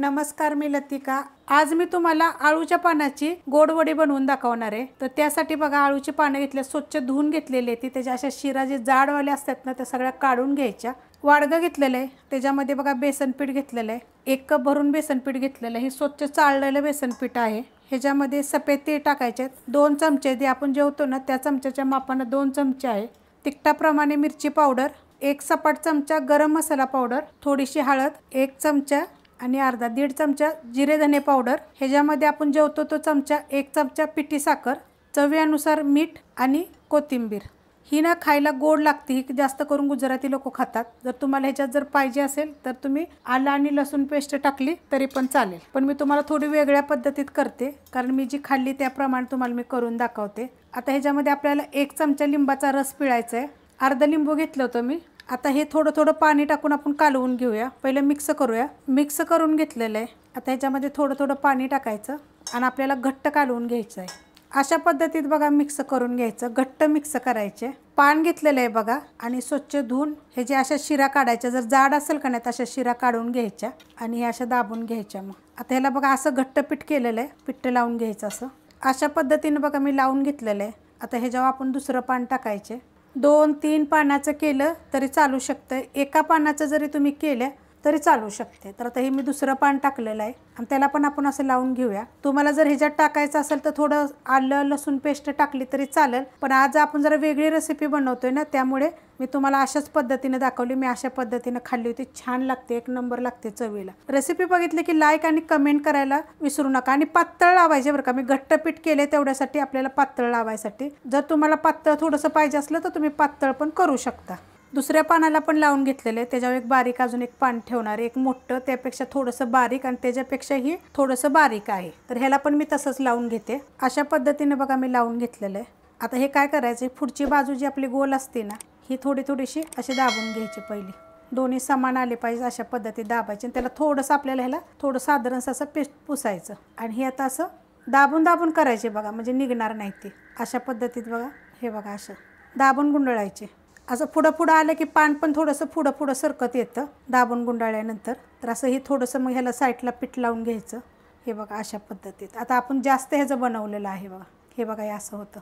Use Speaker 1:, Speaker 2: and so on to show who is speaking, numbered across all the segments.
Speaker 1: नमस्कार, मी लतिका। आज मी तुम्हाला आळूच्या पानाची गोड वडी बनवून दाखवणार आहे। तर त्यासाठी बघा आळूची पाने घेतले, स्वच्छ धुवून घेतलेले, ती त्याच्या अशा शिरा जे जाडवाले असतात ना त्या सगळ्या काढून घ्यायच्या। वाडगं घेतलेलं आहे, त्याच्यामध्ये बघा बेसन पीठ घेतलेलं आहे, 1 कप भरून बेसन पीठ घेतलेलं आहे। हे स्वच्छ चाळलेलं बेसन पीठ आहे। ह्याच्यामध्ये सफेद तीळ टाकायचे, 2 चमचे, जे आपण जेवतो ना त्या चमच्याच्या मापाने 2 चमचे आहे। तिखटाप्रमाणे मिरची पावडर, 1 सपाट चमचा गरम मसाला पावडर, थोडीशी हळद, 1 चमचा आणि अर्धा 1.5 चमचा जिरे धने पावडर। ह्याच्यामध्ये आपण जेवतो तो चमचा, 1 चमचा पिठी साखर, चवीनुसार मीठ आणि कोथिंबीर। ही ना खायला गोड लागते, ही जास्त करून गुजराती लोक खातात। जर तुम्हाला ह्याच्यात जर पाहिजे असेल तर तुम्ही आलं आणि लसूण पेस्ट टाकली तरी पण चालेल, पण मी तुम्हाला थोडी वेगळ्या पद्धतीत करते, कारण मी जी खाल्ली त्याप्रमाणे तुम्हाला मी करून दाखवते। आता ह्याच्यामध्ये आपल्याला 1 चमचा लिंबाचा रस पिळायचा आहे, अर्धा लिंबू घेतलं होतं मी। आता हे थोडं थोडं पाणी टाकून आपण कालवून घेऊया। पहिले मिक्स करूया, मिक्स करून घेतलेलं आहे। आता ह्याच्यामध्ये थोडं थोडं पाणी टाकायचं आणि आपल्याला घट्ट कालवून घ्यायचं आहे। अशा पद्धतीत बघा मिक्स करून घ्यायचं, घट्ट मिक्स करायचे। पान घेतलेलं आहे बघा आणि स्वच्छ धुवून हे जे अशा शिरा काढायच्या, जर जाड असेल का नाही तशा शिरा काढून घ्यायच्या आणि हे अशा दाबून घ्यायच्या। मग आता ह्याला बघा असं घट्ट पीठ केलेलं आहे, पिठ्ठ लावून घ्यायचं असं। अशा पद्धतीने बघा मी लावून घेतलेलं आहे। आता ह्याच्यावर आपण दुसरं पान टाकायचे। 2-3 पानाचं केलं तरी चालू शकतं, एका पानाचं जरी तुम्ही केलं तरी चालू शकते। तर आता हे मी दुसरं पान टाकलेलं आहे आणि त्याला पण आपण असं लावून घेऊया। तुम्हाला जर ह्याच्यात टाकायचं असेल तर थोडं आलं लसूण पेस्ट टाकली तरी चालेल, पण आज आपण जरा वेगळी रेसिपी बनवतोय ना, त्यामुळे मी तुम्हाला अशाच पद्धतीने दाखवली। मी अशा पद्धतीने खाल्ली होती, छान लागते, 1 नंबर लागते चवीला। रेसिपी बघितली की लाईक आणि कमेंट करायला विसरू नका आणि पातळ लावायचे बरं का। मी घट्ट पीठ केले तेवढ्यासाठी, आपल्याला पातळ लावायसाठी। जर तुम्हाला पातळ थोडंसं पाहिजे असलं तर तुम्ही पातळ पण करू शकता। दुसऱ्या पानाला पण लावून घेतलेले, त्याच्यावर एक बारीक अजून 1 पान ठेवणार, एक मोठं त्यापेक्षा थोडंसं बारीक आणि त्याच्यापेक्षाही थोडंसं बारीक आहे, तर ह्याला पण मी तसंच लावून घेते। अशा पद्धतीने बघा मी लावून घेतलेलं आहे। आता हे काय करायचं, पुढची बाजू जी आपली गोल असते ना ही थोडीशी अशी दाबून घ्यायची। पहिली दोन्ही समान आले पाहिजे अशा पद्धतीने दाबायचे आणि त्याला थोडंसं आपल्याला ह्याला थोडं साधारणसं असं पेस्ट पुसायचं आणि हे आता असं दाबून करायचे बघा, म्हणजे निघणार नाही ते। अशा पद्धतीत बघा, हे बघा असं दाबून गुंडाळायचे। असं पुढं आलं की पान पण थोडंसं पुढं सरकत येतं दाबून गुंडाळल्यानंतर। तर असं हे थोडंसं मग ह्याला साईडला पीठ लावून घ्यायचं, हे बघा अशा पद्धतीत। आता आपण जास्त ह्याचं बनवलेलं आहे बघा, हे बघा हे असं होतं।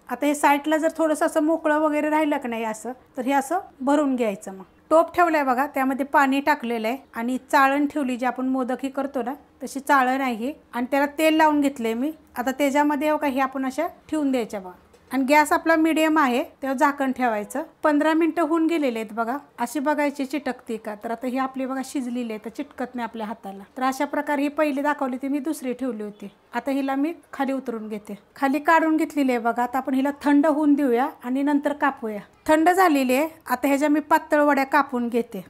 Speaker 1: आता हे साईडला जर थोडंसं असं मोकळं वगैरे राहिलं की नाही असं, तर हे असं भरून घ्यायचं। मग टोप ठेवलाय बघा, त्यामध्ये पाणी टाकलेलं आहे आणि चाळण ठेवली, जी आपण मोदक ही करतो ना तशी चाळण आहे आणि त्याला तेल लावून घेतलंय मी। आता त्याच्यामध्ये बघा हे आपण अशा ठेवून द्यायच्या बघा आणि गॅस आपला मीडियम आहे, त्यावर झाकण ठेवायचं। 15 मिनिटं होऊन गेलेले आहेत बघा, अशी बघायची चिटकते का। तर आता ही आपली बघा शिजलेली आहे, तर चिटकत नाही आपल्या हाताला। तर अशा प्रकारे ही पहिली दाखवली ती मी दुसरी ठेवली होती। आता हिला मी खाली उतरून घेते, खाली काढून घेतलेली आहे बघा। आता आपण हिला थंड होऊन देऊया आणि नंतर कापूया। थंड झालेली आहे, आता ह्याच्या मी पातळ वड्या कापून घेते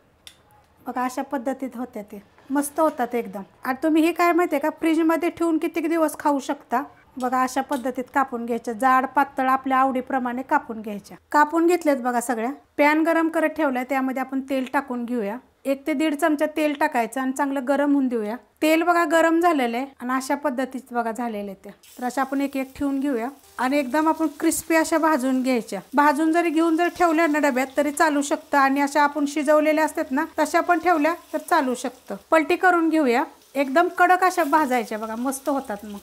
Speaker 1: बघा। अशा पद्धतीत होत्या, ते मस्त होतात एकदम। आणि तुम्ही हे काय माहिती आहे का, फ्रीजमध्ये ठेवून किती दिवस खाऊ शकता बघा। अशा पद्धतीत कापून घ्यायच्या, जाड पातळ आपल्या आवडीप्रमाणे कापून घ्यायच्या। कापून घेतलेत बघा सगळ्या। पॅन गरम करत ठेवलाय, त्यामध्ये आपण तेल टाकून घेऊया। 1 ते 1.5 चमचा तेल टाकायचं आणि चांगलं गरम होऊन देऊया। तेल बघा गरम झालेलं आहे आणि अशा पद्धतीत बघा झालेले ते। तर अशा आपण एक ठेवून घेऊया आणि एकदम आपण क्रिस्पी अशा भाजून घ्यायच्या। भाजून जरी घेऊन जर ठेवल्या ना डब्यात तरी चालू शकतं आणि अशा आपण शिजवलेल्या असतात ना तशा पण ठेवल्या तर चालू शकतं। पलटी करून घेऊया, एकदम कडक अशा भाजायच्या बघा, मस्त होतात मग।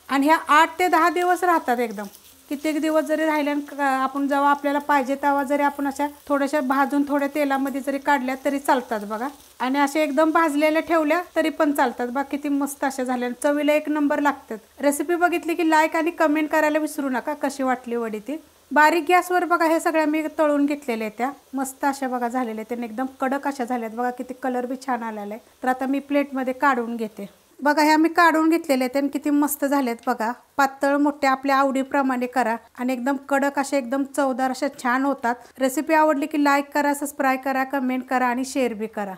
Speaker 1: आणि ह्या 8 ते 10 दिवस राहतात एकदम। कित्येक दिवस जरी राहिल्या, आपण जेव्हा आपल्याला पाहिजे तेव्हा जरी आपण अशा थोड्याशा भाजून थोड्या तेलामध्ये जरी काढल्या तरी चालतात बघा। आणि अशा एकदम भाजलेल्या ठेवल्या तरी पण चालतात बघा। किती मस्त अशा झाल्या, चवीला 1 नंबर लागतात। रेसिपी बघितली की लाईक आणि कमेंट करायला विसरू नका, कशी वाटली वडी ती। बारीक गॅसवर बघा हे सगळ्या मी तळून घेतलेल्या आहेत, त्या मस्त अशा बघा झालेल्या, त्याने एकदम कडक अशा झाल्यात बघा। किती कलर बी छान आलेला आहे। तर आता मी प्लेटमध्ये काढून घेते बघा। ह्या मी काढून घेतलेले आहेत आणि किती मस्त झालेत बघा। पातळ मोठे आपल्या आवडीप्रमाणे करा आणि एकदम कडक असे एकदम चवदार अशा छान होतात। रेसिपी आवडली की लाईक करा, सबस्क्राईब करा, कमेंट करा आणि शेअर बी करा।